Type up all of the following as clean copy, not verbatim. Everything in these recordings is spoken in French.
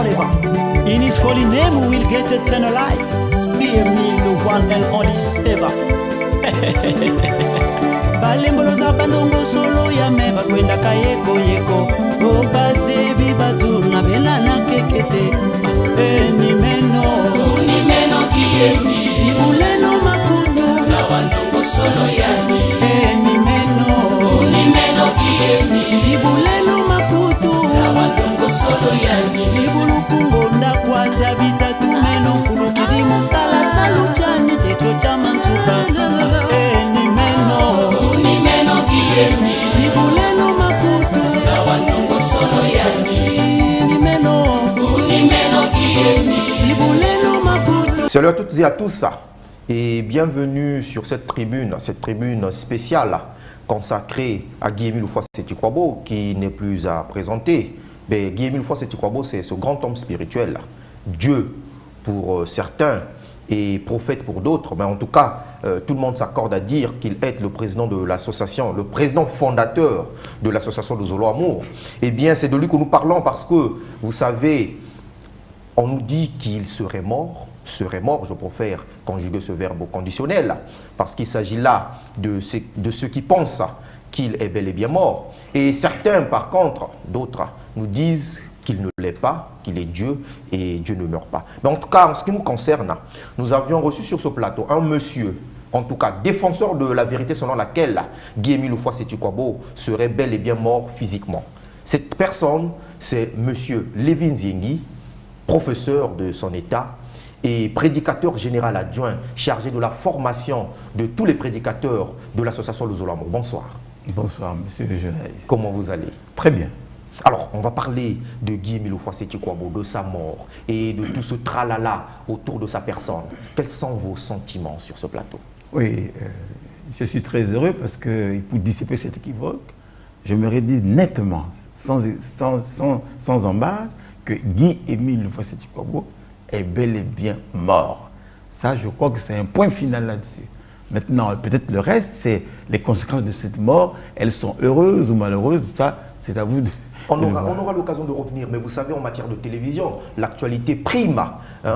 forever. In his holy name we will get eternal life. Hear me, the one and only Savior. Balemboloza bandongo solo ya meba kwenda kayeko yeko. Obazebi bazuna belana kekete. Nimeno kiemi. Zibuleno makudu. Na bandongo solo yani. Nimeno kiemi. Zibuleno makudu. Na bandongo solo yani. Libulukungo ndakwaja bitatu meno fulukidi musala saluchani techo chamansuka. Nimeno kiemi. Zibuleno makudu. Na bandongo solo yani. Nimeno kiemi. Zibuleno makudu. Salut à toutes et à tous et bienvenue sur cette tribune spéciale consacrée à Guy-Émile Houphouët-Sétikwabo qui n'est plus à présenter. Mais Guy-Émile Houphouët-Sétikwabo, c'est ce grand homme spirituel, Dieu pour certains et prophète pour d'autres, mais en tout cas, tout le monde s'accorde à dire qu'il est le président de l'association, le président fondateur de l'association de Zolo Amour. Eh bien, c'est de lui que nous parlons parce que, vous savez, on nous dit qu'il serait mort, je préfère conjuguer ce verbe au conditionnel, parce qu'il s'agit là de ceux qui pensent qu'il est bel et bien mort. Et certains, par contre, d'autres, nous disent qu'il ne l'est pas, qu'il est Dieu, et Dieu ne meurt pas. Mais en tout cas, en ce qui nous concerne, nous avions reçu sur ce plateau un monsieur, en tout cas défenseur de la vérité selon laquelle Guy-Émile Houphouët-Sétikwabo serait bel et bien mort physiquement. Cette personne, c'est monsieur Lévin Ziengi, professeur de son état, et prédicateur général adjoint chargé de la formation de tous les prédicateurs de l'association Le Zolo Amour. Bonsoir. Bonsoir, monsieur le journaliste. Comment vous allez? Très bien. Alors, on va parler de Guy-Émile Houphouët-Sétikwabo, de sa mort et de tout ce tralala autour de sa personne. Quels sont vos sentiments sur ce plateau? Oui, je suis très heureux parce que pour dissiper cet équivoque, je me redis nettement, sans embâche, que Guy-Émile Houphouët-Sétikwabo est bel et bien mort. Ça, je crois que c'est un point final là-dessus. Maintenant, peut-être le reste, c'est les conséquences de cette mort. Elles sont heureuses ou malheureuses, ça, c'est à vous de... On aura l'occasion de revenir, mais vous savez, en matière de télévision, l'actualité prime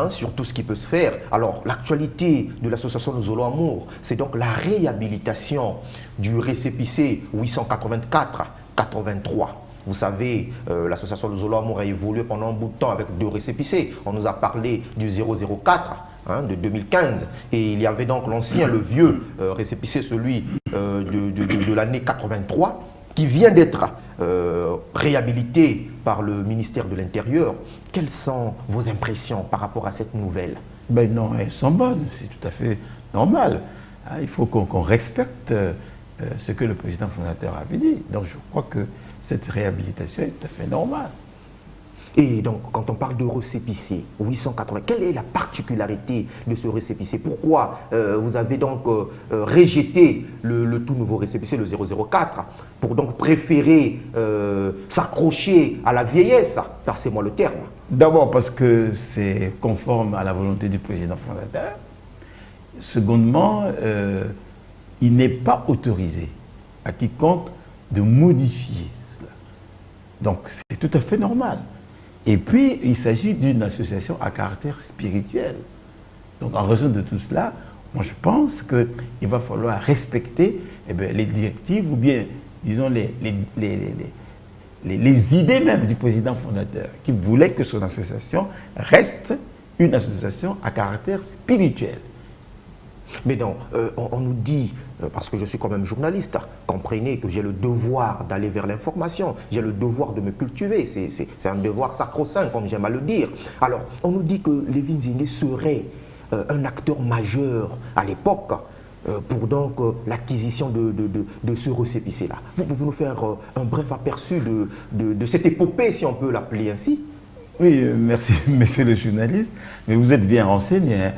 sur tout ce qui peut se faire. Alors, l'actualité de l'association de Zolo Amour, c'est donc la réhabilitation du récépissé 884-83. Vous savez, l'association de Zolo Amour a évolué pendant un bout de temps avec deux récépissés. On nous a parlé du 004 de 2015. Et il y avait donc l'ancien, le vieux récépissé, celui de l'année 83, qui vient d'être réhabilité par le ministère de l'Intérieur. Quelles sont vos impressions par rapport à cette nouvelle? Ben non, elles sont bonnes, c'est tout à fait normal. Il faut qu'on respecte ce que le président fondateur avait dit. Donc je crois que cette réhabilitation est tout à fait normale. Et donc, quand on parle de récépissé 880, quelle est la particularité de ce récépissé? Pourquoi vous avez donc rejeté le tout nouveau récépissé, le 004, pour donc préférer s'accrocher à la vieillesse? Passez-moi le terme. D'abord parce que c'est conforme à la volonté du président fondateur. Secondement, il n'est pas autorisé à quiconque de modifier cela. Donc c'est tout à fait normal. Et puis, il s'agit d'une association à caractère spirituel. Donc, en raison de tout cela, moi, je pense qu'il va falloir respecter les directives ou bien, disons, les idées même du président fondateur qui voulait que son association reste une association à caractère spirituel. Mais donc, on nous dit, parce que je suis quand même journaliste, comprenez que j'ai le devoir d'aller vers l'information, j'ai le devoir de me cultiver, c'est un devoir sacro-saint, comme j'aime à le dire. Alors, on nous dit que Lévin Ziengi serait un acteur majeur à l'époque pour donc l'acquisition de ce récépissé-là. Vous pouvez nous faire un bref aperçu de cette épopée, si on peut l'appeler ainsi? Oui, merci, monsieur le journaliste, mais vous êtes bien renseigné, hein.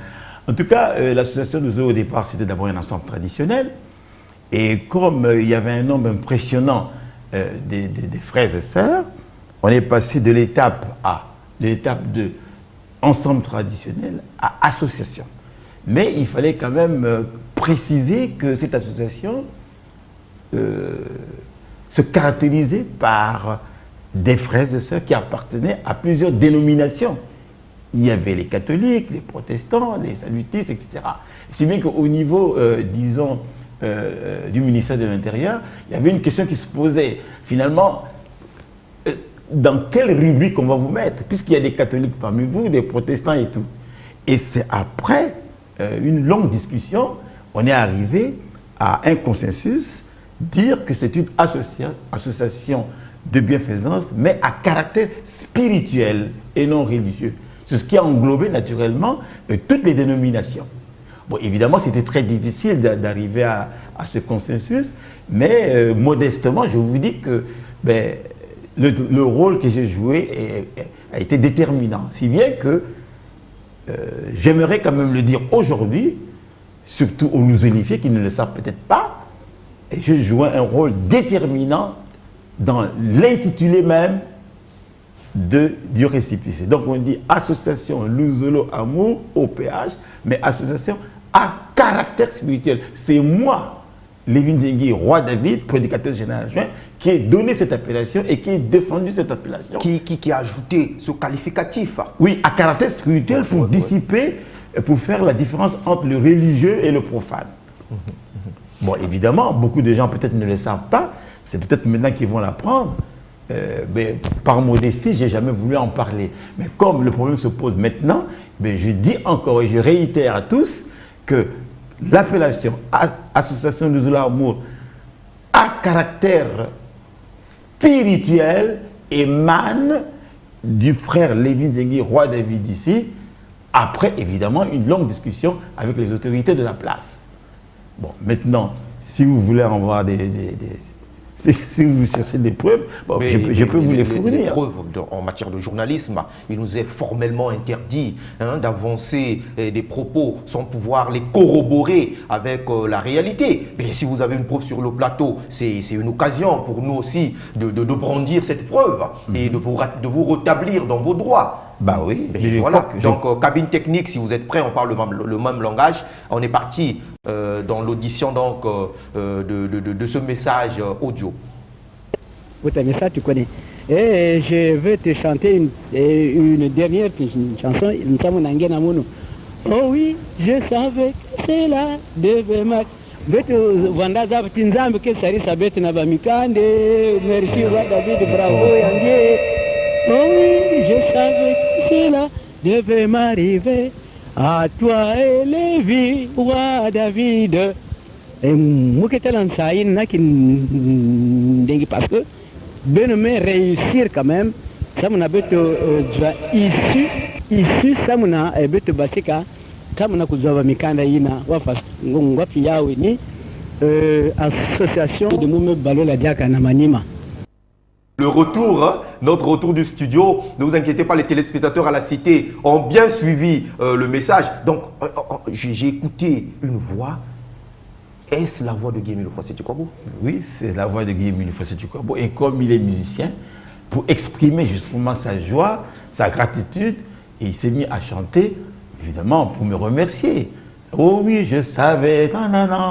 En tout cas, l'association de Zolo, au départ, c'était d'abord un ensemble traditionnel. Et comme il y avait un nombre impressionnant des frères et sœurs, on est passé de l'étape A, l'étape de ensemble traditionnel, à association. Mais il fallait quand même préciser que cette association se caractérisait par des frères et sœurs qui appartenaient à plusieurs dénominations. Il y avait les catholiques, les protestants, les salutistes, etc. Si bien qu'au niveau, disons, du ministère de l'Intérieur, il y avait une question qui se posait. Finalement, dans quelle rubrique on va vous mettre? Puisqu'il y a des catholiques parmi vous, des protestants et tout. Et c'est après une longue discussion, on est arrivé à un consensus, dire que c'est une association de bienfaisance, mais à caractère spirituel et non religieux. C'est ce qui a englobé naturellement toutes les dénominations. Bon, évidemment, c'était très difficile d'arriver à ce consensus, mais modestement, je vous dis que le rôle que j'ai joué a été déterminant. Si bien que j'aimerais quand même le dire aujourd'hui, surtout aux Lusolifiés qui ne le savent peut-être pas, et j'ai joué un rôle déterminant dans l'intitulé même du récépissé. Donc on dit association Lusolo Amour OPH, mais association à caractère spirituel. C'est moi, Lévin Zengui, roi David, prédicateur général adjoint, qui ai donné cette appellation et qui ai défendu cette appellation. Qui a ajouté ce qualificatif. Oui, à caractère spirituel pour dissiper, pour faire la différence entre le religieux et le profane. Bon, évidemment, beaucoup de gens peut-être ne le savent pas, c'est peut-être maintenant qu'ils vont l'apprendre. Mais par modestie, je n'ai jamais voulu en parler. Mais comme le problème se pose maintenant, je dis encore et je réitère à tous que l'appellation Association Lusolo Amour à caractère spirituel émane du frère Lévin Zengui, roi David ici, après évidemment une longue discussion avec les autorités de la place. Bon, maintenant, si vous voulez en voir si vous cherchez des preuves, bon, je peux vous les fournir. Les preuves en matière de journalisme, il nous est formellement interdit d'avancer des propos sans pouvoir les corroborer avec la réalité. Mais si vous avez une preuve sur le plateau, c'est une occasion pour nous aussi de brandir cette preuve et de vous rétablir dans vos droits. Bah oui. Voilà. Donc, cabine technique, si vous êtes prêts, on parle le même langage. On est parti dans l'audition donc de ce message audio. Ça, tu connais. Et je vais te chanter une dernière chanson. Oh oui, je savais que c'est là devait marcher. Merci roi David, bravo Yangué. Oh oui, je savais que cela devait m'arriver. À toi et Lévi, roi David. Et moi qui étais dans ça, il n'a parce que bien réussir quand même, ça m'a issu, ça m'a basika, ça m'a kuzawa mikanda ina wafas ngwapi yawe ni association de Moumé Balo la Diaka Namanima. Le retour, notre retour du studio, ne vous inquiétez pas, les téléspectateurs à la cité ont bien suivi le message. Donc, j'ai écouté une voix. Est-ce la voix de Guy Emile Ofoa Seti-Kouabou? Oui, c'est la voix de Guy Emile Ofoa Seti-Kouabou. Et comme il est musicien, pour exprimer justement sa joie, sa gratitude, il s'est mis à chanter, évidemment, pour me remercier. Oh oui, je savais,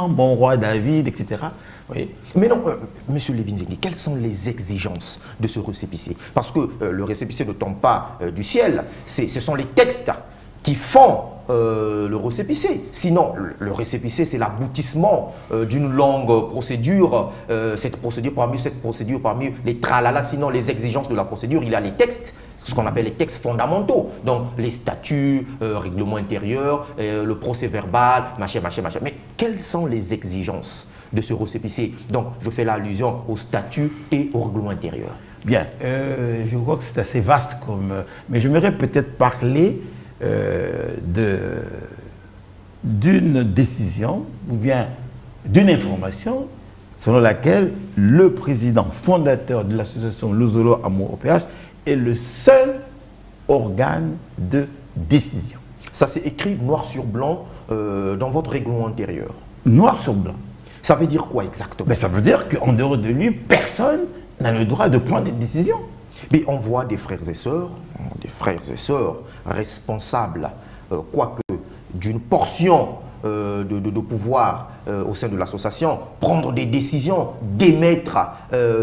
mon roi David, etc. Oui. Mais non, monsieur Lévin Zengui, quelles sont les exigences de ce récépissé? Parce que le récépissé ne tombe pas du ciel, ce sont les textes qui font le récépissé. Sinon, le récépissé, c'est l'aboutissement d'une longue procédure. Cette procédure, parmi les tralala, sinon les exigences de la procédure, il y a les textes, ce qu'on appelle les textes fondamentaux. Donc, les statuts, règlement intérieur, le procès verbal, machin. Mais quelles sont les exigences de ce récépissé? Donc, je fais l'allusion aux statuts et au règlement intérieur. Bien, je crois que c'est assez vaste comme... mais j'aimerais peut-être parler d'une décision ou bien d'une information selon laquelle le président fondateur de l'association Lusolo Amour OPH est le seul organe de décision. Ça c'est écrit noir sur blanc dans votre règlement intérieur. Noir sur blanc. Ça veut dire quoi exactement? Ça veut dire qu'en dehors de lui, personne n'a le droit de prendre des décisions. Mais on voit des frères et sœurs responsables, quoique d'une portion de pouvoir au sein de l'association, prendre des décisions, démettre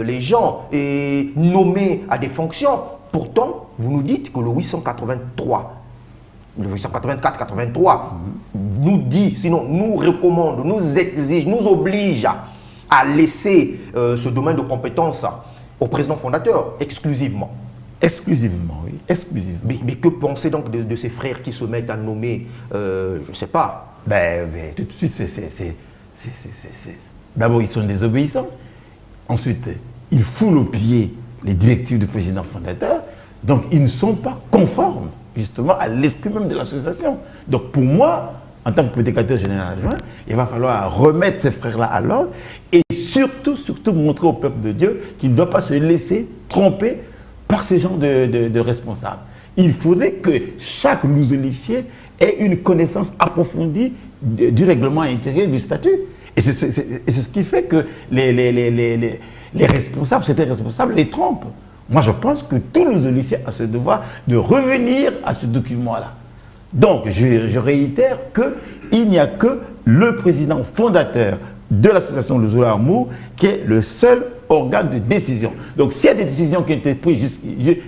les gens et nommer à des fonctions. Pourtant, vous nous dites que le 883, le 884-83 nous dit, sinon nous recommande, nous exige, nous oblige à laisser ce domaine de compétence au président fondateur exclusivement. Exclusivement, oui, exclusivement. Mais que penser donc de ces frères qui se mettent à nommer, je ne sais pas. Ben, tout de suite, d'abord, ils sont désobéissants. Ensuite, ils foulent aux pieds les directives du président fondateur. Donc, ils ne sont pas conformes, justement, à l'esprit même de l'association. Donc, pour moi, en tant que prédicateur général adjoint, il va falloir remettre ces frères-là à l'ordre et surtout montrer au peuple de Dieu qu'il ne doit pas se laisser tromper par ces gens de responsables. Il faudrait que chaque lousolifié ait une connaissance approfondie du règlement intérieur du statut. Et c'est ce qui fait que les responsables, certains responsables, les trompent. Moi, je pense que tout lousolifié a ce devoir de revenir à ce document-là. Donc, je réitère qu'il n'y a que le président fondateur de l'association Louzoulou Amour qui est le seul organe de décision. Donc, s'il y a des décisions qui ont été prises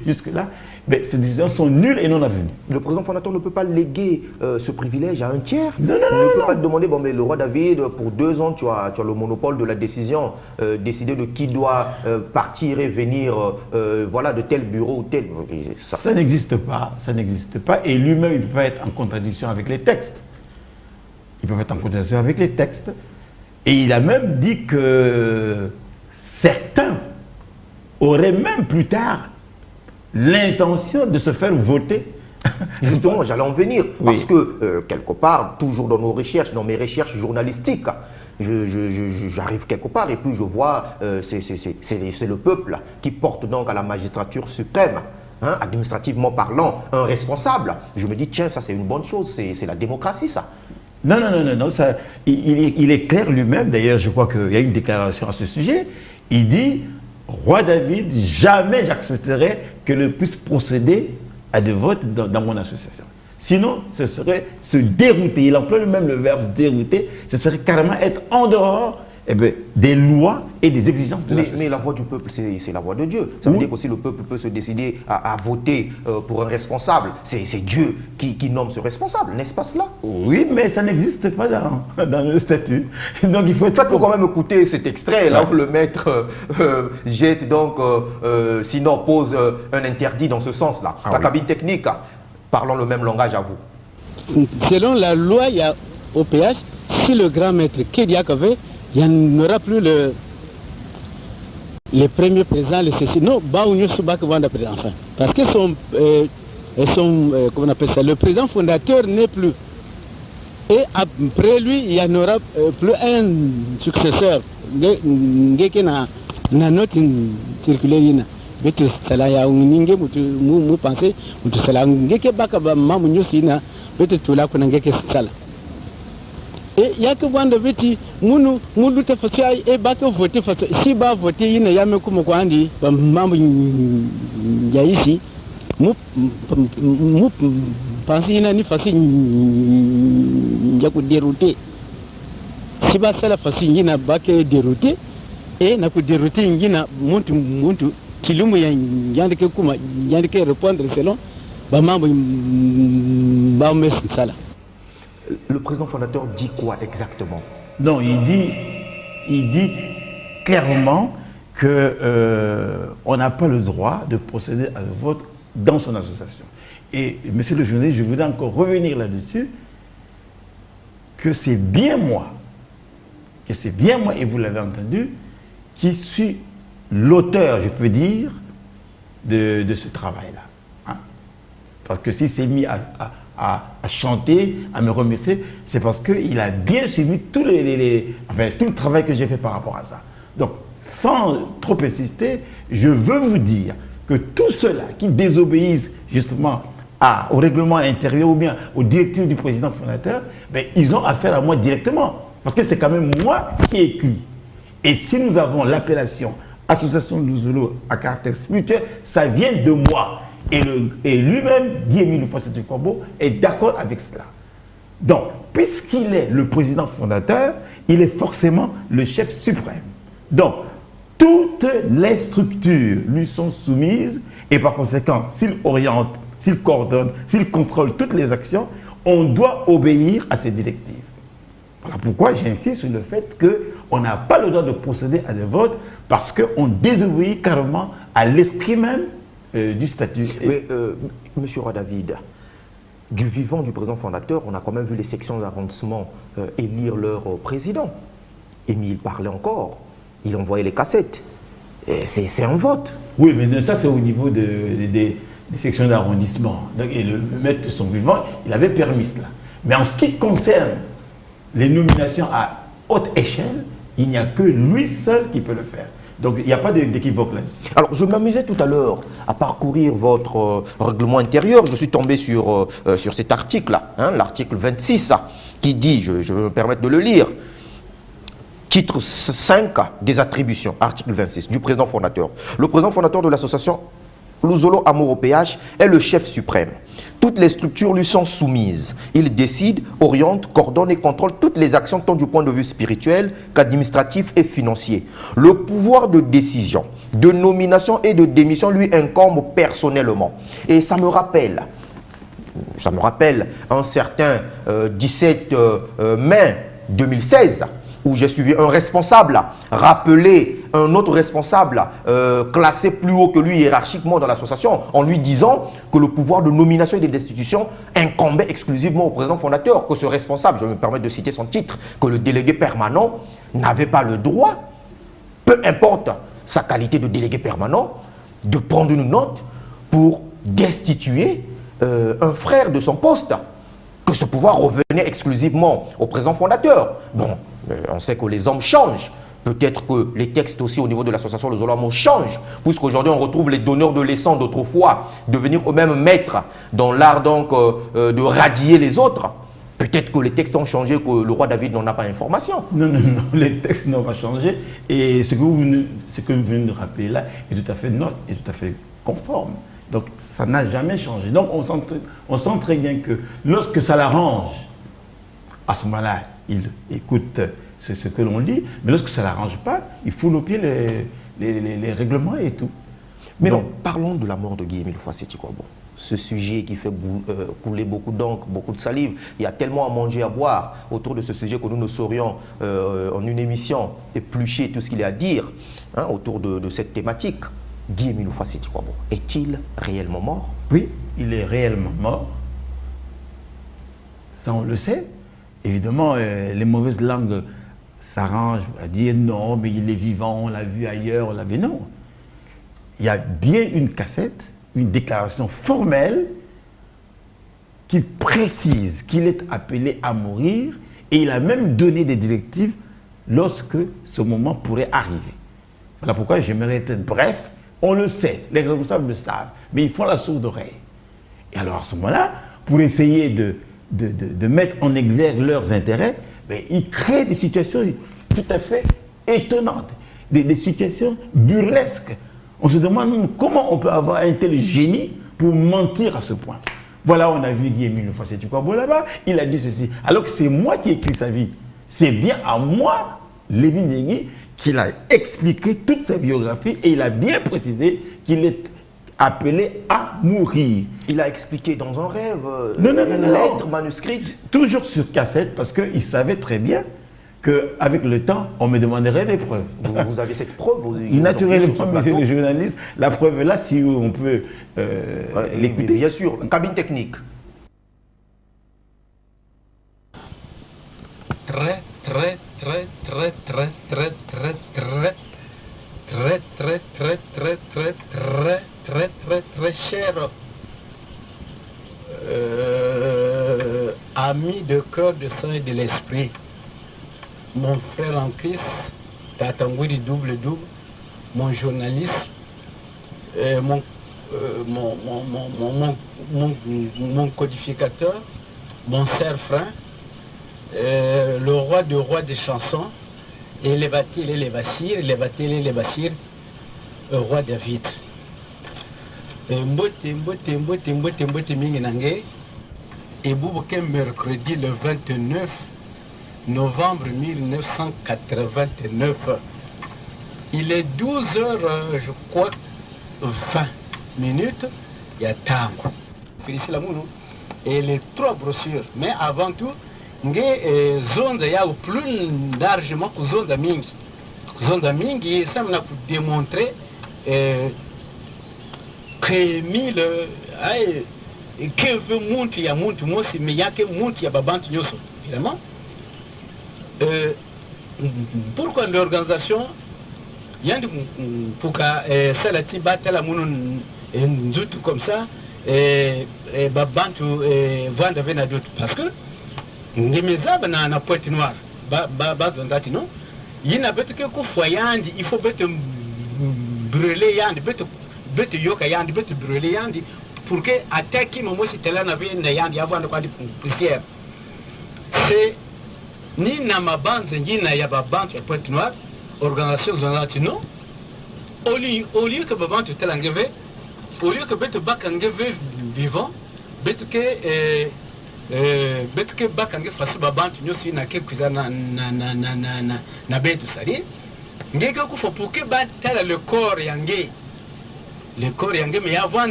jusque-là, ben, ces décisions sont nulles et non avenues. Le président fondateur ne peut pas léguer ce privilège à un tiers. Non, il ne peut pas te demander, bon, mais le roi David, pour 2 ans, tu as le monopole de la décision, décider de qui doit partir et venir voilà, de tel bureau ou tel... Ça n'existe pas, et lui-même, il ne peut pas être en contradiction avec les textes. Il peut être en contradiction avec les textes. Et il a même dit que certains auraient même plus tard l'intention de se faire voter. Justement, j'allais en venir, parce que quelque part, toujours dans nos recherches, dans mes recherches journalistiques, j'arrive quelque part et puis je vois, c'est le peuple qui porte donc à la magistrature suprême, hein, administrativement parlant, un responsable. Je me dis, tiens, ça c'est une bonne chose, c'est la démocratie ça. Non, ça, il est clair lui-même, d'ailleurs je crois qu'il y a une déclaration à ce sujet, il dit, roi David, jamais j'accepterai que l'on puisse procéder à des votes dans mon association. Sinon, ce serait se dérouter, il emploie même le verbe dérouter, ce serait carrément être en dehors des lois et des exigences de l'association. Mais la voix du peuple, c'est la voix de Dieu. Ça veut dire qu'aussi le peuple peut se décider à voter pour un responsable. C'est Dieu qui nomme ce responsable, n'est-ce pas cela? Oui, mais ça n'existe pas dans le statut. Donc il faut Ça peut quand même écouter cet extrait, là où le maître jette donc, sinon pose un interdit dans ce sens-là. La cabine technique, parlons le même langage à vous. Selon la loi, il y a au PH, si le grand maître Kédiakové, il n'y aura plus les premiers présents, les ceci. Non, enfin. Parce que comment on appelle ça, le président fondateur n'est plus. Et après lui, il n'y en aura plus un successeur. Na note circulaire. Betu sala ya nginge mu penser mutu sala ngeke baka ba mamu nyosina betu tula kuna ngeke sala. Et il y a que Wanda Viti, Munu te faisait et bateau voter, si bas voter, il n'y a même comme Kwandi, Maman Yaïsi, Mou pensez qu'il n'y a ni facile, il y a que dérouter. Si bas c'est la facile, il n'y a pas que dérouter, et n'a que dérouter, il y a Muntu, Kilumu, il y a que Kuma, il y a que répondre selon, Maman Baumes Sala. Le président fondateur dit quoi exactement? Non, il dit clairement qu'on n'a pas le droit de procéder à le vote dans son association. Et monsieur le journaliste, je voudrais encore revenir là-dessus, que c'est bien moi, et vous l'avez entendu, qui suis l'auteur, je peux dire, de ce travail-là. Hein? Parce que s'il s'est mis à chanter, à me remercier, c'est parce qu'il a bien suivi tout le travail que j'ai fait par rapport à ça. Donc, sans trop insister, je veux vous dire que tous ceux-là qui désobéissent justement au règlement intérieur ou bien aux directives du président fondateur, ils ont affaire à moi directement. Parce que c'est quand même moi qui écris. Et si nous avons l'appellation Association Louzoulou à caractère spirituel, ça vient de moi. Et lui-même, Guy-Émile Loufoua Seti Kwabo, est d'accord avec cela. Donc, puisqu'il est le président fondateur, il est forcément le chef suprême. Donc, toutes les structures lui sont soumises et par conséquent, s'il oriente, s'il coordonne, s'il contrôle toutes les actions, on doit obéir à ses directives. Voilà pourquoi j'insiste sur le fait qu'on n'a pas le droit de procéder à des votes parce qu'on désobéit carrément à l'esprit même du statut. Mais, Monsieur Roy David, du vivant du président fondateur, on a quand même vu les sections d'arrondissement élire leur président. Émile parlait encore, il envoyait les cassettes. C'est un vote. Oui, mais ça c'est au niveau des sections d'arrondissement. Et le maître de son vivant, il avait permis cela. Mais en ce qui concerne les nominations à haute échelle, il n'y a que lui seul qui peut le faire. Donc il n'y a pas d'équivoque là-dessus. Alors je m'amusais tout à l'heure à parcourir votre règlement intérieur. Je suis tombé sur cet article-là, hein, l'article 26, qui dit, je vais me permettre de le lire, titre 5 des attributions, article 26, du président fondateur. Le président fondateur de l'association Luzolo Amour au PH est le chef suprême. Toutes les structures lui sont soumises. Il décide, oriente, coordonne et contrôle toutes les actions tant du point de vue spirituel qu'administratif et financier. Le pouvoir de décision, de nomination et de démission lui incombe personnellement. Et ça me rappelle un certain 17 mai 2016, où j'ai suivi un responsable rappeler un autre responsable classé plus haut que lui hiérarchiquement dans l'association en lui disant que le pouvoir de nomination et de destitution incombait exclusivement au président fondateur, que ce responsable, je me permets de citer son titre, que le délégué permanent n'avait pas le droit, peu importe sa qualité de délégué permanent, de prendre une note pour destituer un frère de son poste, que ce pouvoir revenait exclusivement au président fondateur. Bon, on sait que les hommes changent. Peut-être que les textes aussi au niveau de l'association Luzolo Amour changent, puisqu'aujourd'hui on retrouve les donneurs de leçons d'autrefois devenir eux-mêmes maîtres dans l'art donc de radier les autres. Peut-être que les textes ont changé, que le roi David n'en a pas information. Non, les textes n'ont pas changé. Et ce que vous venez de rappeler là est tout à fait conforme. Donc ça n'a jamais changé. Donc on sent très bien que lorsque ça l'arrange, à ce moment-là, il écoute ce que l'on dit, mais lorsque ça ne l'arrange pas, il foule au pied les règlements et tout. Mais donc, parlons de la mort de Guy-Émile Houphouët-Boigny. Ce sujet qui fait couler beaucoup d'encre, beaucoup de salive. Il y a tellement à manger, à boire autour de ce sujet que nous ne saurions en une émission éplucher tout ce qu'il y a à dire hein, autour de cette thématique. Guy-Émile Houphouët-Boigny est-il réellement mort? Oui, il est réellement mort. Ça, on le sait. Évidemment, les mauvaises langues s'arrangent à dire non, mais il est vivant, on l'a vu ailleurs, on l'a vu. Non. Il y a bien une cassette, une déclaration formelle qui précise qu'il est appelé à mourir et il a même donné des directives lorsque ce moment pourrait arriver. Voilà pourquoi j'aimerais être bref. On le sait, les responsables le savent, mais ils font la sourde oreille. Et alors à ce moment-là, pour essayer de mettre en exergue leurs intérêts, mais ils créent des situations tout à fait étonnantes, des situations burlesques. On se demande comment on peut avoir un tel génie pour mentir à ce point. Voilà, on a vu Guy-Émile Houphouët-Boigny là-bas, il a dit ceci, alors que c'est moi qui ai écrit sa vie. C'est bien à moi, Lévy Ndiaye, qu'il a expliqué toute sa biographie et il a bien précisé qu'il est appelé à mourir. Il a expliqué dans un rêve, une lettre manuscrite. Toujours sur cassette, parce qu'il savait très bien qu'avec le temps, on me demanderait des preuves. Vous avez cette preuve naturellement, monsieur le journaliste, la preuve est là, si on peut l'écouter. Bien sûr, cabine technique. Très cher ami de cœur, de sang et de l'esprit, mon frère en Christ, Tatangou du double-double, mon journaliste, mon codificateur, mon serfrin, le roi des chansons, et les Bassir, roi David. Mbote mingi nange, et Boubaké mercredi le 29 novembre 1989. Il est 12h, je crois, 20 minutes. Il y a tango. Félicite la mounou. Et les 3 brochures. Mais avant tout, il y a zone plus largement que zone de Mingi. Zone de Mingi, ça m'a démontré que que veut monter, il y a monte, moi, mais il y a que monte, il y a babante, évidemment. Pourquoi l'organisation, il y a pour que celle qui bat la moune, comme ça, babante, vendre avec d'autres. Parce que, les maisons, on a un pointe noire, non? Il n'y a pas que foyer, il faut brûler, bete yoka yandi bete brûler yandi pour que attaquer momo si tela na vie na yandi avant de quoi de poussière c'est ni na mabande ni na ya babante Pointe Noire organisation zonale non au lieu que babante tela ngeve au lieu que bete bakangeve vivant bete que bakangeve façon babante nyosi na ke kuzana na betu sari ngeka kufa pour que batala le corps yangé le corps yangé mais avant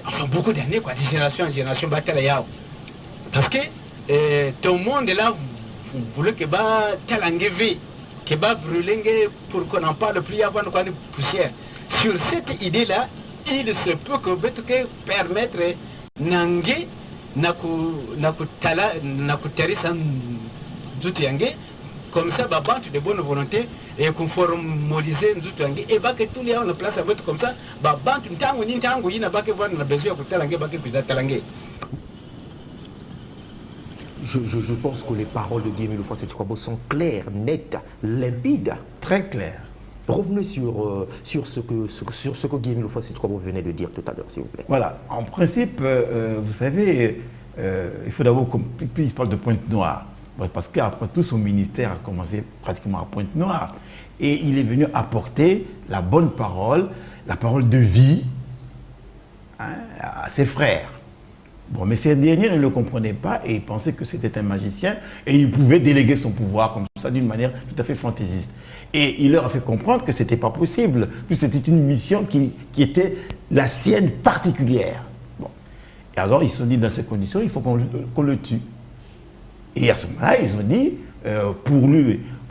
enfin beaucoup d'années quoi de génération en génération batala yao parce que tout le monde là voulait que talangé que brûler pour qu'on en parle plus avant de quoi de poussière sur cette idée là il se peut que permettre nangé naku terisa nzutu yangé comme ça babante de bonne volonté et conformaliser nzutu yangé et que tous les gens en place avec comme ça babante ntango ni ntango yina bake voir na besoin pour talangé bake plus talangé. Je pense que les paroles de Guy Émile Houphouët Boigny sont claires, nettes, limpides. Très claires. Revenez sur ce que Guy Émile Houphouët Boigny venait de dire tout à l'heure, s'il vous plaît. Voilà, en principe, vous savez, il faut d'abord qu'on puisse parler de Pointe Noire. Parce qu'après tout, son ministère a commencé pratiquement à Pointe Noire. Et il est venu apporter la bonne parole, la parole de vie à ses frères. Bon, mais ces derniers ne le comprenaient pas et ils pensaient que c'était un magicien et il pouvait déléguer son pouvoir comme ça d'une manière tout à fait fantaisiste. Et il leur a fait comprendre que ce n'était pas possible, que c'était une mission qui était la sienne particulière. Bon. Et alors ils se sont dit, dans ces conditions, il faut qu'on le tue. Et à ce moment-là, ils ont dit, pour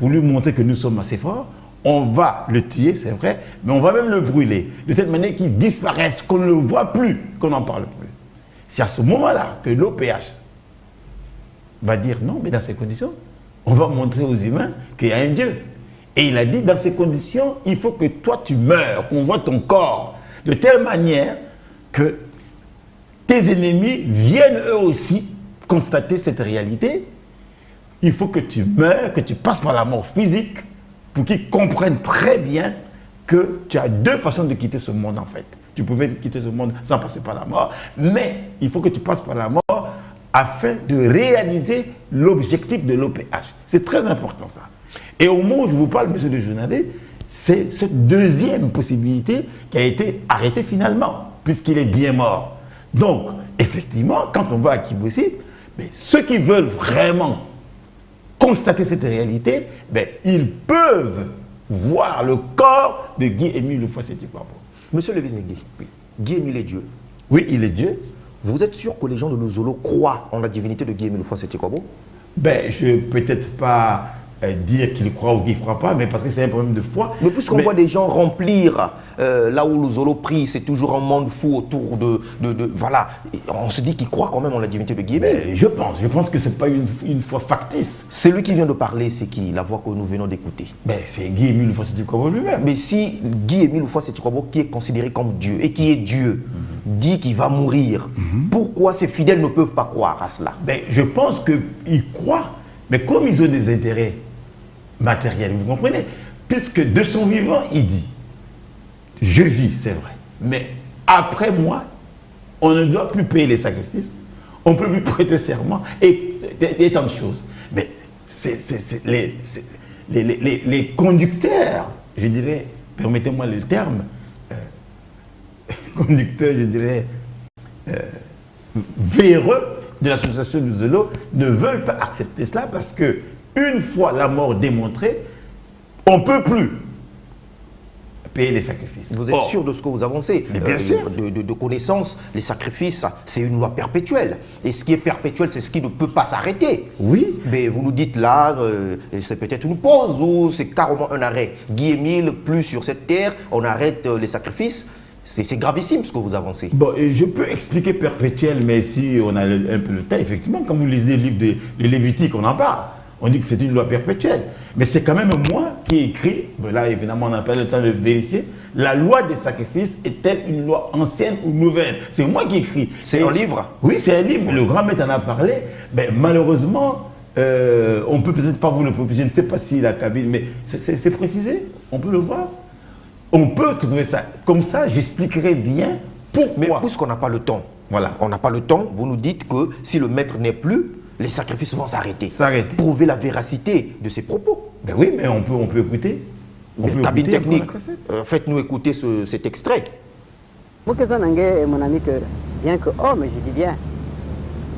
lui montrer que nous sommes assez forts, on va le tuer, c'est vrai, mais on va même le brûler, de telle manière qu'il disparaisse, qu'on ne le voit plus, qu'on n'en parle plus. C'est à ce moment-là que l'OPH va dire non, mais dans ces conditions, on va montrer aux humains qu'il y a un Dieu. Et il a dit, dans ces conditions, il faut que toi tu meurs, qu'on voit ton corps, de telle manière que tes ennemis viennent eux aussi constater cette réalité. Il faut que tu meurs, que tu passes par la mort physique, pour qu'ils comprennent très bien que tu as deux façons de quitter ce monde en fait. Tu pouvais quitter ce monde sans passer par la mort, mais il faut que tu passes par la mort afin de réaliser l'objectif de l'OPH. C'est très important ça. Et au moment où je vous parle, monsieur le journaliste, c'est cette deuxième possibilité qui a été arrêtée finalement, puisqu'il est bien mort. Donc, effectivement, quand on va à Kiboussi, ceux qui veulent vraiment constater cette réalité, ils peuvent voir le corps de Guy Émile Houphouët Boigny. Monsieur le vice-négé, oui. Guy Émile est Dieu. Oui, il est Dieu. Vous êtes sûr que les gens de Lozolo croient en la divinité de Guy Émile Houphouët Boigny? Je ne peux peut-être pas dire qu'ils croient ou qu'ils ne croient pas, mais parce que c'est un problème de foi. Mais puisqu'on voit des gens remplir là où Lozolo prie, c'est toujours un monde fou autour de voilà. On se dit qu'ils croient quand même en la divinité de Guy Émile. Je pense que ce n'est pas une foi factice. Celui qui vient de parler, c'est qui? La voix que nous venons d'écouter. C'est Guy Émile Houphouët Boigny lui-même. Mais si Guy Émile Houphouët Boigny, qui est considéré comme Dieu et qui est Dieu, dit qu'il va mourir, pourquoi ses fidèles ne peuvent pas croire à cela? Je pense qu'ils croient, mais comme ils ont des intérêts matériels, vous comprenez? Puisque de son vivant, il dit, je vis, c'est vrai, mais après moi, on ne doit plus payer les sacrifices, on ne peut plus prêter serment et tant de choses. Mais les conducteurs, je dirais, permettez-moi le terme, conducteurs, je dirais, véreux de l'association du Zolo ne veulent pas accepter cela parce que une fois la mort démontrée, on ne peut plus payer les sacrifices. Vous êtes sûr de ce que vous avancez? Mais bien sûr. De connaissance, les sacrifices, c'est une loi perpétuelle. Et ce qui est perpétuel, c'est ce qui ne peut pas s'arrêter. Oui. Mais vous nous dites là, c'est peut-être une pause ou c'est carrément un arrêt. Guy-Émile, plus sur cette terre, on arrête les sacrifices. C'est gravissime ce que vous avancez. Bon, et je peux expliquer perpétuel, mais si on a un peu le temps, effectivement, quand vous lisez le livre de Lévitique, on en parle. On dit que c'est une loi perpétuelle. Mais c'est quand même moi qui ai écrit, ben là évidemment on n'a pas le temps de vérifier, la loi des sacrifices est-elle une loi ancienne ou nouvelle? C'est moi qui ai écrit. C'est un livre? Oui, c'est un livre. Le grand maître en a parlé. Ben, malheureusement, on peut peut-être pas vous le préciser, je ne sais pas si la cabine, mais c'est précisé, on peut le voir. On peut trouver ça. Comme ça, j'expliquerai bien pourquoi. Mais puisqu'on n'a pas le temps, voilà. On n'a pas le temps, vous nous dites que si le maître n'est plus, les sacrifices vont s'arrêter. Prouver la véracité de ces propos. Ben oui, mais on peut écouter. Cabine technique, faites-nous écouter cet extrait. Mon question est, mon ami, que bien que homme, je dis bien,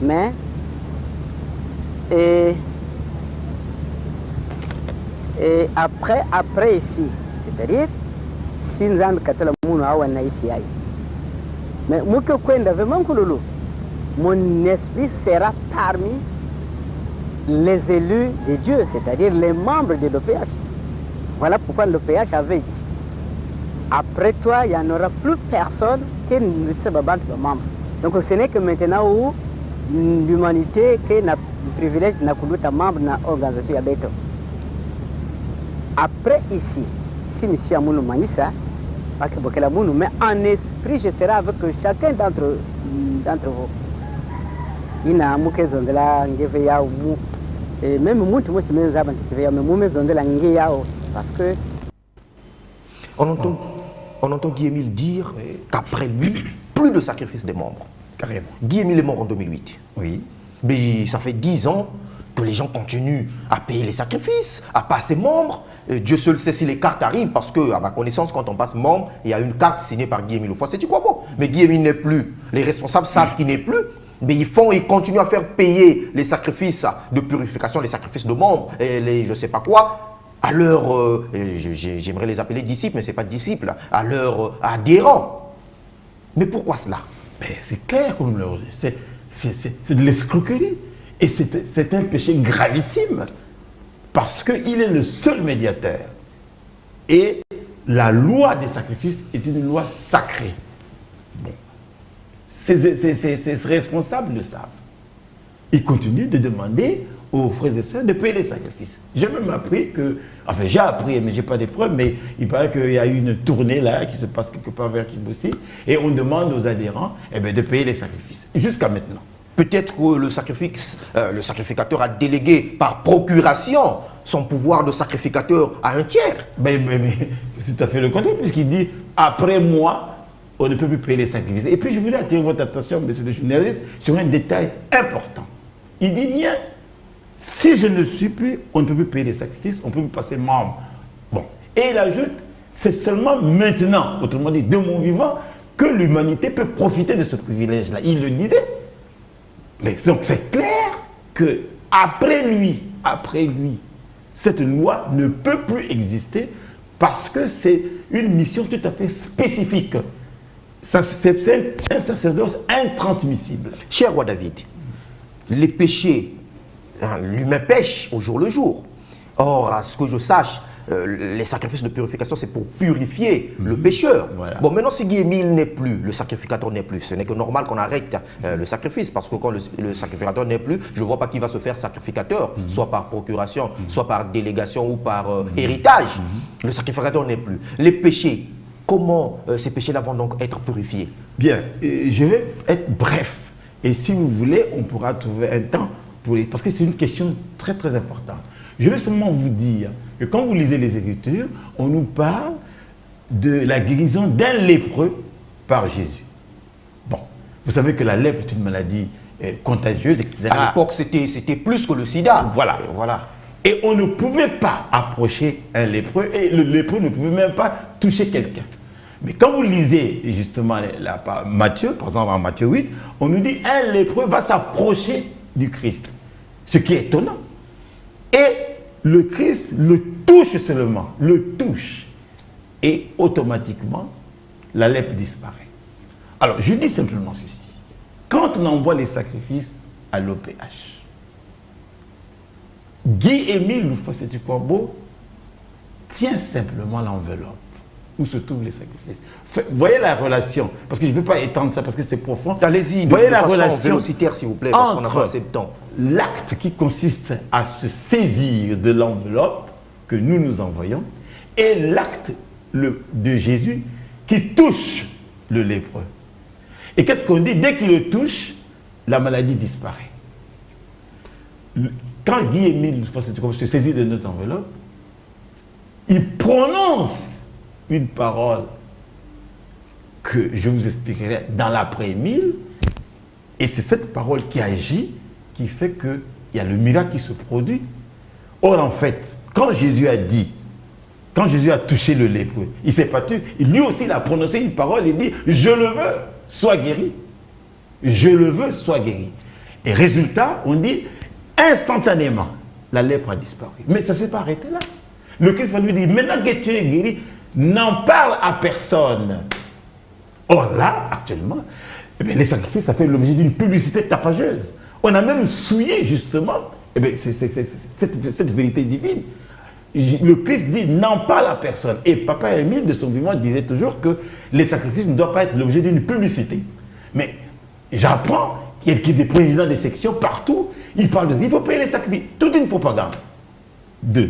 mais et après ici, c'est-à-dire si nous avons katala munu awa na ici aïe, mais moi que kwenda vraiment kululu, mon esprit sera parmi les élus de Dieu, c'est-à-dire les membres de l'OPH. Voilà pourquoi l'OPH avait dit, après toi, il n'y en aura plus personne qui ne se bat le membre. Donc ce n'est que maintenant où l'humanité qui a le privilège de être membre de l'organisation Yabeto. Après ici, si M. Amounou Manissa, mais en esprit, je serai avec chacun d'entre vous. Il y a un mot qui est de la et même moi, je suis mais parce que on entend Guy-Émile dire qu'après lui, plus de sacrifice des membres. Carrément. Guy-Émile est mort en 2008. Oui. Mais ça fait 10 ans que les gens continuent à payer les sacrifices, à passer membre. Dieu seul sait si les cartes arrivent, parce que, à ma connaissance, quand on passe membre, il y a une carte signée par Guy-Émile Houphouët. C'est quoi bon? Mais Guy-Émile n'est plus. Les responsables savent qu'il n'est plus. Mais ils continuent à faire payer les sacrifices de purification, les sacrifices de membres, et les je ne sais pas quoi, à leurs, j'aimerais les appeler disciples, mais ce n'est pas disciples, à leurs adhérents. Mais pourquoi cela? C'est clair comme le c'est de l'escroquerie. Et c'est un péché gravissime. Parce qu'il est le seul médiateur. Et la loi des sacrifices est une loi sacrée. Bon. Ces responsables le savent. Ils continuent de demander aux frères et sœurs de payer les sacrifices. J'ai même appris que, enfin j'ai appris, mais je n'ai pas de preuves, mais il paraît qu'il y a eu une tournée là qui se passe quelque part vers Kibossi, et on demande aux adhérents de payer les sacrifices, jusqu'à maintenant. Peut-être que le sacrificateur a délégué par procuration son pouvoir de sacrificateur à un tiers. Mais c'est tout à fait le contraire, puisqu'il dit, après moi, on ne peut plus payer les sacrifices. Et puis je voulais attirer votre attention, monsieur le journaliste, sur un détail important. Il dit bien, si je ne suis plus, on ne peut plus payer les sacrifices, on ne peut plus passer membre. Bon. Et il ajoute, c'est seulement maintenant, autrement dit, de mon vivant, que l'humanité peut profiter de ce privilège-là. Il le disait. Mais donc c'est clair que après lui, cette loi ne peut plus exister parce que c'est une mission tout à fait spécifique. C'est un sacerdoce intransmissible. Cher roi David, les péchés, l'humain pêche au jour le jour. Or, à ce que je sache, les sacrifices de purification, c'est pour purifier le pécheur. Voilà. Bon, maintenant, si Guy-Émile n'est plus, le sacrificateur n'est plus, ce n'est que normal qu'on arrête le sacrifice, parce que quand le sacrificateur n'est plus, je ne vois pas qui va se faire sacrificateur, soit par procuration, soit par délégation ou par héritage. Le sacrificateur n'est plus. Les péchés, comment ces péchés-là vont donc être purifiés? Bien, je vais être bref. Et si vous voulez, on pourra trouver un temps pour parce que c'est une question très très importante. Je vais seulement vous dire que quand vous lisez les Écritures, on nous parle de la guérison d'un lépreux par Jésus. Bon, vous savez que la lèpre est une maladie contagieuse, etc. À l'époque, c'était plus que le sida. Voilà. Et on ne pouvait pas approcher un lépreux, et le lépreux ne pouvait même pas toucher quelqu'un. Mais quand vous lisez justement Matthieu, par exemple en Matthieu 8, on nous dit un lépreux va s'approcher du Christ. Ce qui est étonnant. Et le Christ le touche seulement, le touche. Et automatiquement, la lèpre disparaît. Alors, je dis simplement ceci. Quand on envoie les sacrifices à l'OPH, Guy-Émile Loufossé-Tukwabo tient simplement l'enveloppe où se trouvent les sacrifices. Voyez la relation, parce que je ne veux pas étendre ça parce que c'est profond. Allez-y, voyez la relation relation vélocitaire s'il vous plaît, parce qu'on n'a pas assez de temps. L'acte qui consiste à se saisir de l'enveloppe que nous nous envoyons et l'acte de Jésus qui touche le lépreux. Et qu'est-ce qu'on dit? Dès qu'il le touche, la maladie disparaît. Quand Guy-Émile se saisit de notre enveloppe, il prononce une parole que je vous expliquerai dans l'après-mille, et c'est cette parole qui agit, qui fait qu'il y a le miracle qui se produit. Or, en fait, quand Jésus a dit, quand Jésus a touché le lépreux, il ne s'est pas tué, lui aussi il a prononcé une parole et dit « Je le veux, sois guéri. Je le veux, sois guéri. » Et résultat, on dit instantanément, la lèpre a disparu. Mais ça ne s'est pas arrêté là. Le Christ va lui dire, maintenant que tu es guéri, n'en parle à personne. Or là, actuellement, eh bien, les sacrifices, ça fait l'objet d'une publicité tapageuse. On a même souillé justement eh bien, cette vérité divine. Le Christ dit, n'en parle à personne. Et Papa Émile, de son vivant, disait toujours que les sacrifices ne doivent pas être l'objet d'une publicité. Mais j'apprends qu'il y a des présidents des sections partout, ils parlent de il faut payer les sacrifices. Toute une propagande. 2.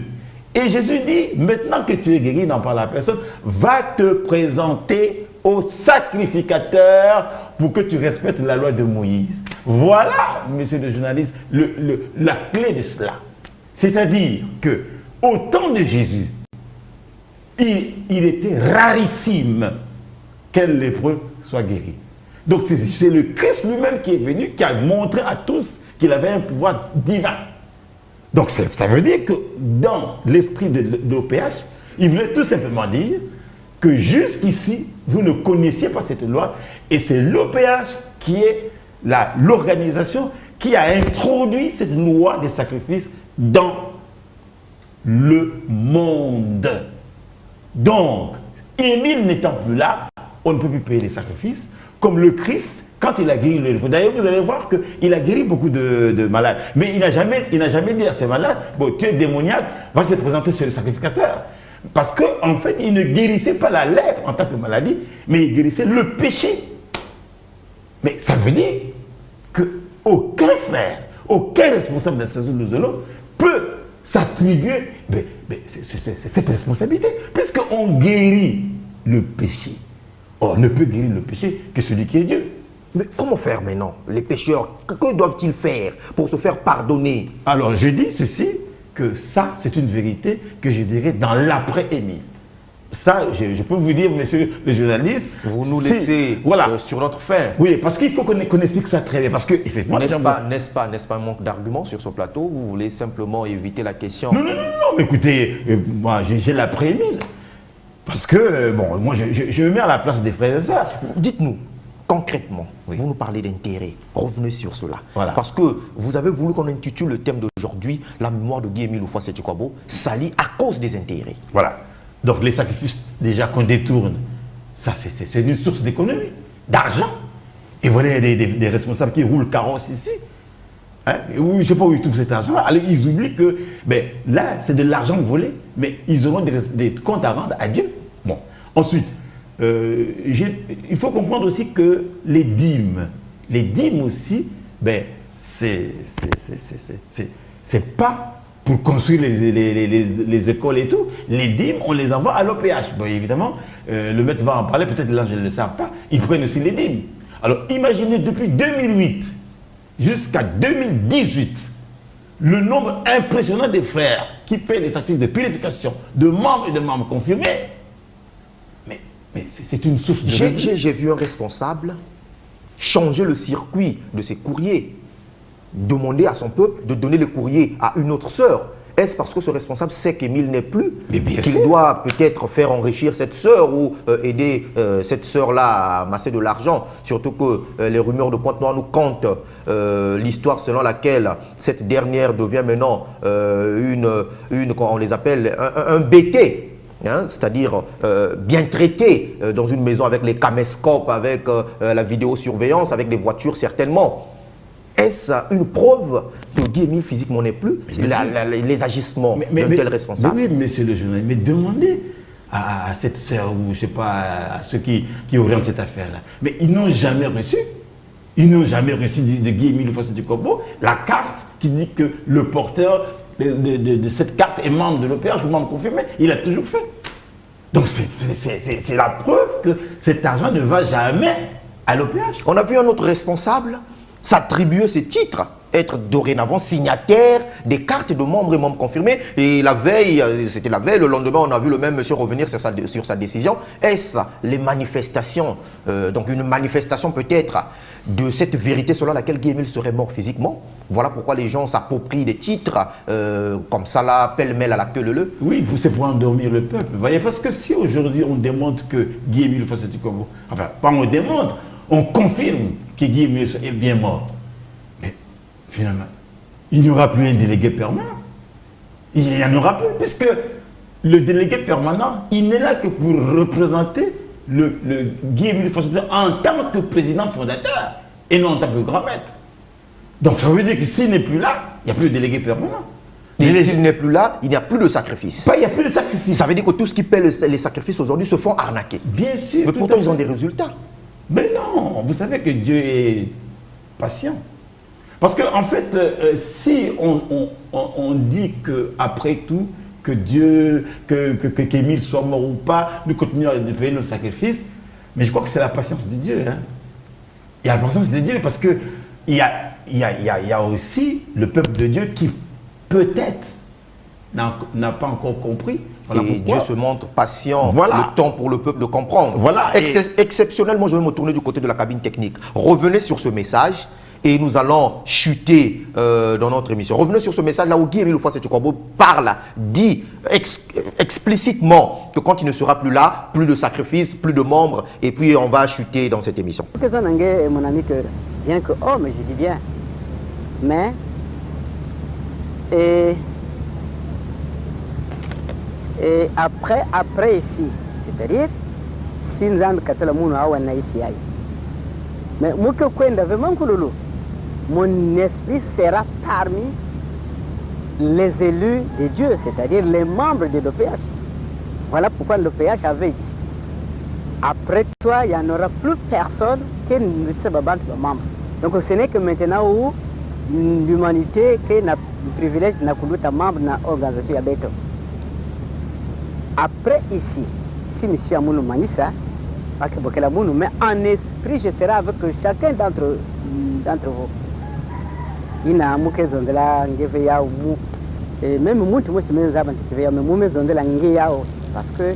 Et Jésus dit, maintenant que tu es guéri, n'en parle à personne, va te présenter au sacrificateur pour que tu respectes la loi de Moïse. Voilà, monsieur le journaliste, la clé de cela. C'est-à-dire que au temps de Jésus, il était rarissime qu'un lépreux soit guéri. Donc c'est le Christ lui-même qui est venu, qui a montré à tous qu'il avait un pouvoir divin. Donc ça veut dire que dans l'esprit de l'OPH, il voulait tout simplement dire que jusqu'ici, vous ne connaissiez pas cette loi, et c'est l'OPH qui est l'organisation qui a introduit cette loi des sacrifices dans le monde. Donc, Émile n'étant plus là, on ne peut plus payer les sacrifices, comme le Christ, quand il a guéri le lépreux. D'ailleurs, vous allez voir qu'il a guéri beaucoup de malades. Mais il n'a jamais dit à ces malades, bon, tu es démoniaque, va se présenter sur le sacrificateur. Parce qu'en fait, il ne guérissait pas la lèpre en tant que maladie, mais il guérissait le péché. Mais ça veut dire qu'aucun frère, aucun responsable d'association de Zolo peut s'attribuer cette responsabilité, puisqu'on guérit le péché. On ne peut guérir le péché que celui qui est Dieu. Mais comment faire maintenant? Les pécheurs, que doivent-ils faire pour se faire pardonner? Alors je dis ceci, que ça c'est une vérité que je dirais dans l'après-Émile. Ça, je peux vous dire, monsieur le journaliste, vous nous laissez voilà, sur notre fin. Oui, parce qu'il faut qu'on explique ça très bien. Parce que, effectivement, n'est-ce pas un manque d'arguments sur ce plateau? Vous voulez simplement éviter la question? Non, écoutez, moi j'ai l'après-Émile. Parce que, bon, moi je me mets à la place des frères et sœurs. Dites-nous, concrètement, oui, vous nous parlez d'intérêt. Revenez sur cela. Voilà. Parce que vous avez voulu qu'on intitule le thème d'aujourd'hui, la mémoire de Guy-Émile Loufossé-Tukwabo, salie à cause des intérêts. Voilà. Donc les sacrifices déjà qu'on détourne, ça c'est une source d'économie, d'argent. Et voilà des responsables qui roulent carrosse ici. Hein? Je ne sais pas où ils trouvent cet argent. Alors ils oublient que là c'est de l'argent volé, mais ils auront des comptes à rendre à Dieu. Bon. Ensuite, il faut comprendre aussi que les dîmes aussi, c'est pas pour construire les écoles et tout. Les dîmes, on les envoie à l'OPH. Bon, évidemment, le maître va en parler, peut-être les gens ne le savent pas, ils prennent aussi les dîmes. Alors imaginez depuis 2008 jusqu'à 2018, le nombre impressionnant des frères qui paient les sacrifices de purification de membres et de membres confirmés. Mais c'est une source de revenus. J'ai vu un responsable changer le circuit de ses courriers, demander à son peuple de donner le courrier à une autre sœur. Est-ce parce que ce responsable sait qu'Émile n'est plus, bien qu'il sûr. doit peut-être faire enrichir cette sœur ou aider cette sœur-là à amasser de l'argent? Surtout que les rumeurs de Pointe-Noire nous content l'histoire selon laquelle cette dernière devient maintenant comment on les appelle, un BT. Hein, c'est-à-dire bien traité dans une maison avec les caméscopes, avec la vidéosurveillance, avec des voitures certainement. Est-ce une preuve que Guy-Émile physiquement n'est plus les agissements d'un tel responsable? Mais oui, monsieur le journaliste, mais demandez à cette sœur ou je ne sais pas, à ceux qui orientent cette affaire-là. Mais ils n'ont jamais reçu. Ils n'ont jamais reçu de Guy-Émile Houphouët-Boigny la carte qui dit que le porteur de cette carte est membre de l'OPH, membre confirmé. Il a toujours fait. Donc c'est la preuve que cet argent ne va jamais à l'OPH. On a vu un autre responsable s'attribuer ce titre, être dorénavant signataire des cartes de membres et membres confirmés. Et la veille, c'était la veille, le lendemain, on a vu le même monsieur revenir sur sa décision. Est-ce les manifestations, donc une manifestation peut-être de cette vérité selon laquelle Guy-Émile serait mort physiquement? Voilà pourquoi les gens s'approprient des titres comme ça là, pêle-mêle à la queue leu. Oui, c'est pour endormir le peuple. Vous voyez, parce que si aujourd'hui on démontre que Guy-Émile Houphouët-Boigny, enfin, pas on démontre, on confirme que Guy-Émile est bien mort. Mais finalement, il n'y aura plus un délégué permanent. Il n'y en aura plus, puisque le délégué permanent, il n'est là que pour représenter le Guy-Émile Houphouët-Boigny en tant que président fondateur et non en tant que grand maître. Donc ça veut dire que s'il n'est plus là, il n'y a plus de délégué permanent. Et s'il n'est plus là, il n'y a plus de sacrifice. Il n'y a plus de sacrifice. Ça veut dire que tout ce qui paie les sacrifices aujourd'hui se font arnaquer. Bien sûr. Mais pourtant, ils ont des résultats. Mais non, vous savez que Dieu est patient. Parce qu'en fait, si on dit qu'après tout, que Dieu, qu'Émile soit mort ou pas, nous continuons à payer nos sacrifices, mais je crois que c'est la patience de Dieu. Hein. Il y a la patience de Dieu parce qu'il y a aussi le peuple de Dieu qui peut-être n'a pas encore compris. Voilà et Dieu se montre patient, voilà. Le temps pour le peuple de comprendre. Voilà. Exceptionnellement, je vais me tourner du côté de la cabine technique. Revenez sur ce message et nous allons chuter dans notre émission. Revenez sur ce message là où Guy-Émile Houphouët-Boigny parle, dit explicitement que quand il ne sera plus là, plus de sacrifices, plus de membres, et puis on va chuter dans cette émission. Mon ami, que bien que homme, je dis bien, mais et après ici, c'est-à-dire, si nous avons fait le monde ici, mais moi que mon esprit sera parmi les élus de Dieu, c'est-à-dire les membres de l'OPH. Voilà pourquoi l'OPH avait dit, après toi, il n'y en aura plus personne qui ne se bat le membre. Donc ce n'est que maintenant où l'humanité qui a le privilège de membre de l'organisation. Après ici, si M. Amounou Manissa, mais en esprit, je serai avec chacun d'entre vous. Il y a un peu de la même parce que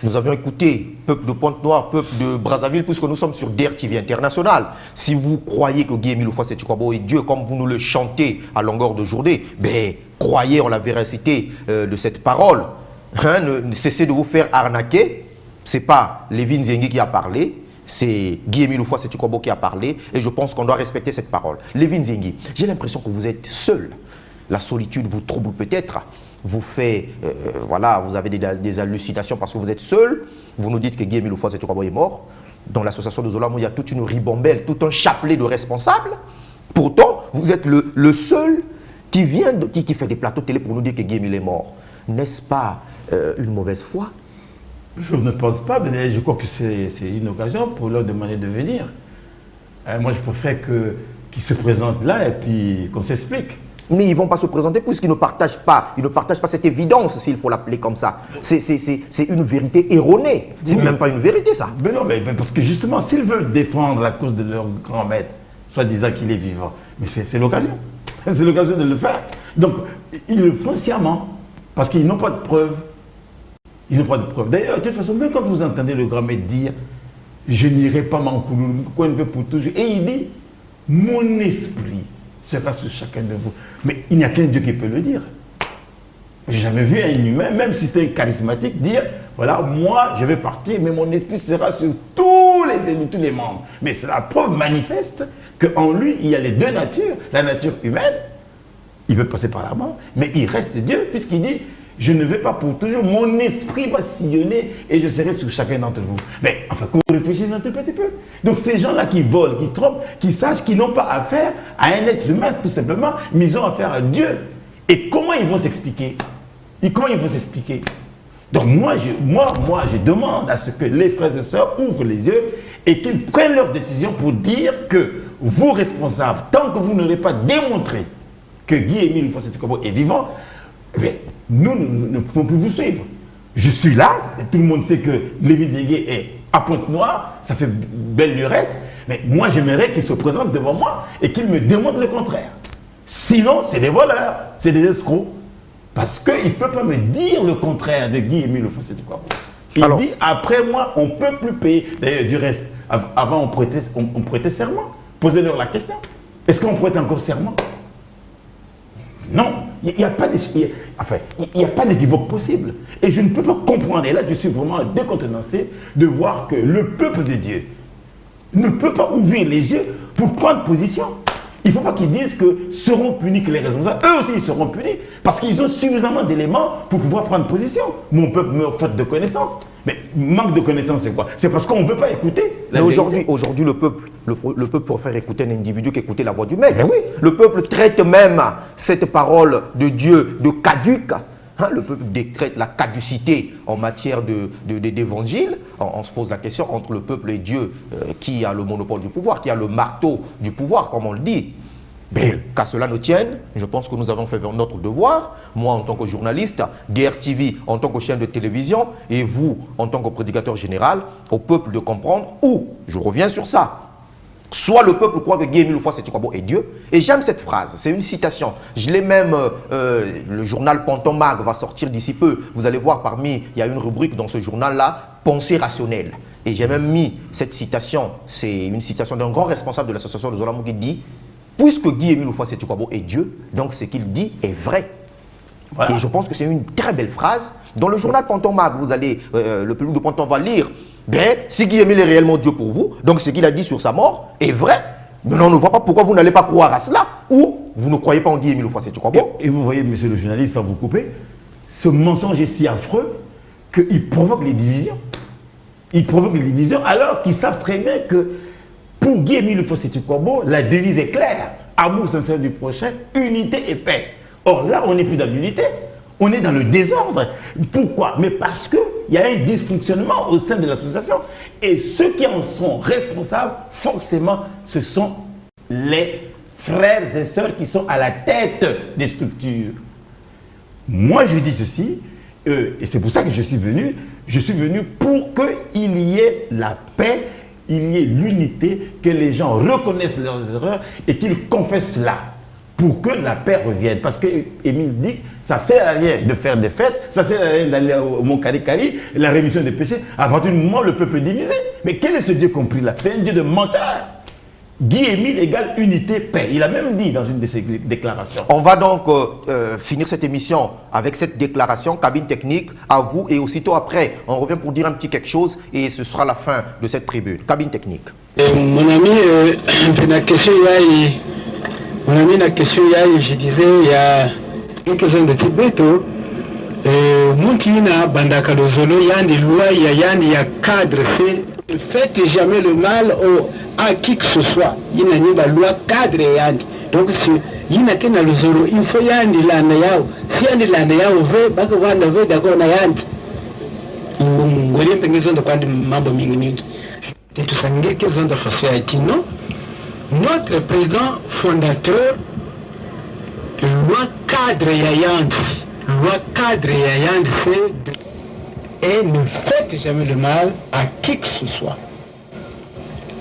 nous avions écouté peuple de Pointe-Noire, peuple de Brazzaville, puisque nous sommes sur DER TV International. Si vous croyez que Guy-Émile Houphouët-Boigny est Dieu, comme vous nous le chantez à longueur de journée, ben, croyez en la véracité de cette parole. Hein, ne cessez de vous faire arnaquer. Ce n'est pas Lévin Zengi qui a parlé, c'est Guy-Émile Houphouët-Boigny qui a parlé, et je pense qu'on doit respecter cette parole. Lévin Zengi, j'ai l'impression que vous êtes seul. La solitude vous trouble peut-être, vous fait, voilà, vous avez des hallucinations parce que vous êtes seul. Vous nous dites que Guy-Émile Houphouët-Boigny est mort. Dans l'association de Zola, il y a toute une ribambelle, tout un chapelet de responsables. Pourtant, vous êtes le seul qui fait des plateaux télé pour nous dire que Guy-Émile est mort. N'est-ce pas une mauvaise foi? Je ne pense pas, mais je crois que c'est une occasion pour leur demander de venir. Moi, je préfère qu'ils se présentent là et puis qu'on s'explique. Mais ils ne vont pas se présenter puisqu'ils ne partagent pas. Ils ne partagent pas cette évidence, s'il faut l'appeler comme ça. C'est une vérité erronée. C'est même pas une vérité, ça. Mais non, mais parce que justement, s'ils veulent défendre la cause de leur grand maître, soit disant qu'il est vivant, mais c'est l'occasion. C'est l'occasion de le faire. Donc, ils le font sciemment. Parce qu'ils n'ont pas de preuves. Ils n'ont pas de preuves. D'ailleurs, de toute façon, même quand vous entendez le grand maître dire « Je n'irai pas Mankoulou, quoi ne veut pour toujours », et il dit « Mon esprit sera sur chacun de vous. Mais il n'y a qu'un Dieu qui peut le dire. J'ai jamais vu un humain, même si c'est un charismatique, dire voilà, moi je vais partir, mais mon esprit sera sur tous les membres. Mais c'est la preuve manifeste qu'en lui, il y a les deux natures. La nature humaine, il peut passer par la mort, mais il reste Dieu, puisqu'il dit je ne vais pas pour toujours, mon esprit va sillonner et je serai sur chacun d'entre vous. Mais enfin, qu'on réfléchisse un tout petit peu. Donc ces gens-là qui volent, qui trompent, qui sachent qu'ils n'ont pas affaire à un être humain, tout simplement, mais ils ont affaire à Dieu. Et comment ils vont s'expliquer? Comment ils vont s'expliquer? Donc moi, je demande à ce que les frères et sœurs ouvrent les yeux et qu'ils prennent leur décision pour dire que vous, responsables, tant que vous n'aurez pas démontré que Guy-Émile Houphouët-Boigny est vivant, nous ne pouvons plus vous suivre. Je suis là, tout le monde sait que Lévi Diégué est à Pointe-Noire, ça fait belle lurette, mais moi j'aimerais qu'il se présente devant moi et qu'il me démontre le contraire. Sinon, c'est des voleurs, c'est des escrocs. Parce qu'il ne peut pas me dire le contraire de Guy-Émile Houphouët-Boigny. Il dit, après moi, on ne peut plus payer. D'ailleurs, du reste, avant, on prêtait serment. Posez-leur la question. Est-ce qu'on prête encore serment? Non, il n'y a pas d'équivoque possible. Et je ne peux pas comprendre, et là je suis vraiment décontenancé de voir que le peuple de Dieu ne peut pas ouvrir les yeux pour prendre position. Il ne faut pas qu'ils disent que seront punis que les responsables. Eux aussi, ils seront punis parce qu'ils ont suffisamment d'éléments pour pouvoir prendre position. Mon peuple meurt faute de connaissances. Mais manque de connaissances, c'est quoi? C'est parce qu'on ne veut pas écouter. Mais aujourd'hui, le peuple préfère écouter un individu qu'écouter la voix du maître. Oui. Le peuple traite même cette parole de Dieu de caduque. Le peuple décrète la caducité en matière d'évangile. On se pose la question entre le peuple et Dieu, qui a le monopole du pouvoir, qui a le marteau du pouvoir, comme on le dit. Mais qu'à cela ne tienne, je pense que nous avons fait notre devoir, moi en tant que journaliste, DRTV en tant que chaîne de télévision, et vous en tant que prédicateur général, au peuple de comprendre où, je reviens sur ça, soit le peuple croit que Guy-Émile Houphouët-Boigny est Dieu, et j'aime cette phrase, c'est une citation, je l'ai même, le journal Panton Mag va sortir d'ici peu, vous allez voir parmi, il y a une rubrique dans ce journal-là, pensée rationnelle, et j'ai même mis cette citation, c'est une citation d'un grand responsable de l'association de Zolamou qui dit, puisque Guy-Émile Houphouët-Boigny est Dieu, donc ce qu'il dit est vrai. Voilà. Et je pense que c'est une très belle phrase. Dans le journal Panton Mag, vous allez, le public de Panton va lire, bien, si Guy-Émile est réellement Dieu pour vous, donc ce qu'il a dit sur sa mort est vrai. Maintenant, on ne voit pas pourquoi vous n'allez pas croire à cela, ou vous ne croyez pas en Guy-Émile Houphouët-Boigny. Et vous voyez, monsieur le journaliste, sans vous couper, ce mensonge est si affreux qu'il provoque les divisions. Il provoque les divisions alors qu'ils savent très bien que pour Guy-Émile Houphouët-Boigny, la devise est claire. Amour sincère du prochain, unité et paix. Or là, on n'est plus dans l'unité, on est dans le désordre. Pourquoi? Mais parce qu'il y a un dysfonctionnement au sein de l'association. Et ceux qui en sont responsables, forcément, ce sont les frères et sœurs qui sont à la tête des structures. Moi, je dis ceci, et c'est pour ça que je suis venu pour qu'il y ait la paix, il y ait l'unité, que les gens reconnaissent leurs erreurs et qu'ils confessent cela pour que la paix revienne. Parce que Émile dit, ça ne sert à rien de faire des fêtes, ça ne sert à rien d'aller au Mont Karikari, la rémission des péchés, à partir du moment où le peuple est divisé. Mais quel est ce Dieu compris là? C'est un Dieu de menteur. Guy-Émile égale unité, paix. Il a même dit dans une de ses déclarations. On va donc finir cette émission avec cette déclaration, cabine technique, à vous, et aussitôt après, on revient pour dire un petit quelque chose et ce sera la fin de cette tribune. Cabine technique. Mon ami, la question, je disais, il y a quelques-uns de Tibet, Moukina, Bandaka Lozolo, il y a des lois, il y a cadre, c'est ne faites jamais le mal à qui que ce soit. Il y a une loi cadre et yandi. Donc, il y a une loi, il faut yandi l'année yao. Si yandi l'année yao veut, bako wanda veut d'accord na yandi. Ngoli mpengezo ndo kwandi mambo mingi mingi. Tetusangie kezo ndo society non. Notre président fondateur, loi cadre ya yandi. Loi cadre ya yandi, c'est et ne faites jamais le mal à qui que ce soit.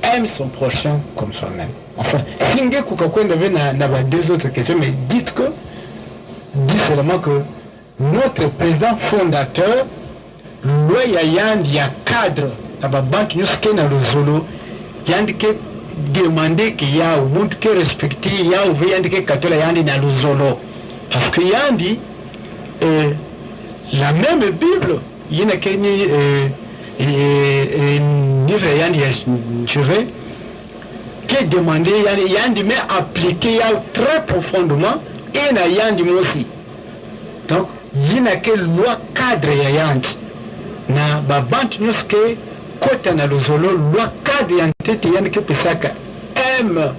Aime son prochain comme soi-même. Enfin, Singe Kukakwenda n'a deux autres questions, mais dites seulement que notre président fondateur, Loya Yandi, il y a cadre, la banque Yuske na le Zolo, Yandi que demander qu'il y a un monde qui respecte, il y a un yandi qui katola yandi na luzolo. Parce que yandi, la même Bible, il y a ni yandi chevet, qui demandait yandi mais appliqué très profondément et na yandi aussi. Donc, il y a quelle loi cadre ya yandi. Na babantu nyoske kota na luzolo loi cadre yantete yandi ke pesaka M.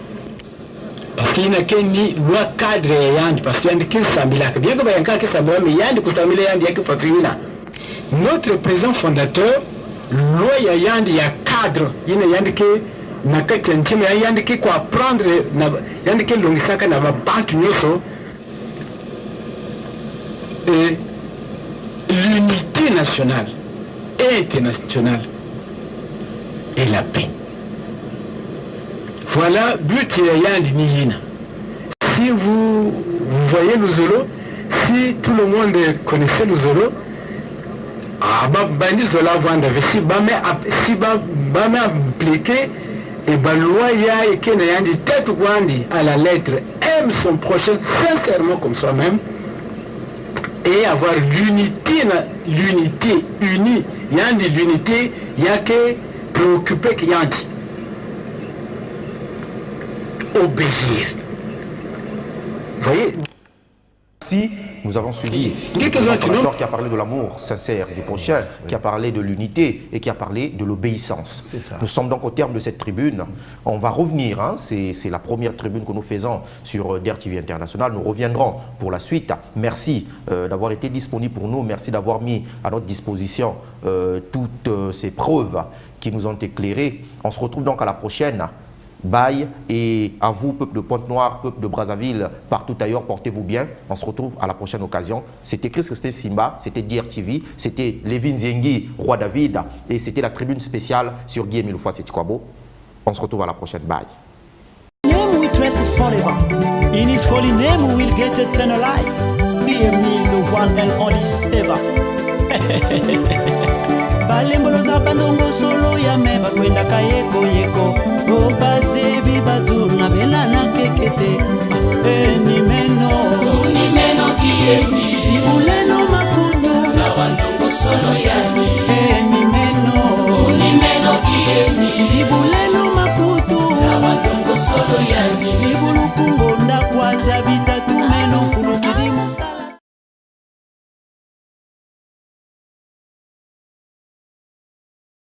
Parce qu'il y a ni loi cadre yandi parce qu'il y a qui sambilaka. Bien que bayanka qui sambila mais yandi kusambila yandi yaki patrina. Notre président fondateur loi ya yandi ya cadre yandi ke nakati ntime yandi ke kwa apprendre na yandi ke longisaka na babantu nyoso et l'unité nationale et internationale et la paix. Voilà but yandi niyina. Si vous voyez Luzolo, si tout le monde connaissait Luzolo, bandi zola vanda si bame appliqué et loi ya et kena yandi tête wandi à la lettre aime son prochain sincèrement comme soi-même et avoir l'unité unie yandi l'unité yake préoccupé que yandi obéir. Vous voyez? Si nous avons suivi le fondateur qui a parlé de l'amour sincère du prochain, qui a parlé de l'unité et qui a parlé de l'obéissance. Nous sommes donc au terme de cette tribune. On va revenir, hein, c'est la première tribune que nous faisons sur DER TV International. Nous reviendrons pour la suite. Merci d'avoir été disponible pour nous. Merci d'avoir mis à notre disposition toutes ces preuves qui nous ont éclairés. On se retrouve donc à la prochaine. Bye, et à vous, peuple de Pointe-Noire, peuple de Brazzaville, partout ailleurs, portez-vous bien. On se retrouve à la prochaine occasion. C'était Chris Christé Simba, c'était DER TV, c'était Lévin Zengi, Roi David, et c'était la tribune spéciale sur Guy Emile Foy Setikwabo. On se retrouve à la prochaine. Bye. Name we trust forever. In his holy name we will get eternal life. Guy Emile, the one and only saver. Balembolo za bandongo solo ya meba kwenda kayeko yeko. O bazebi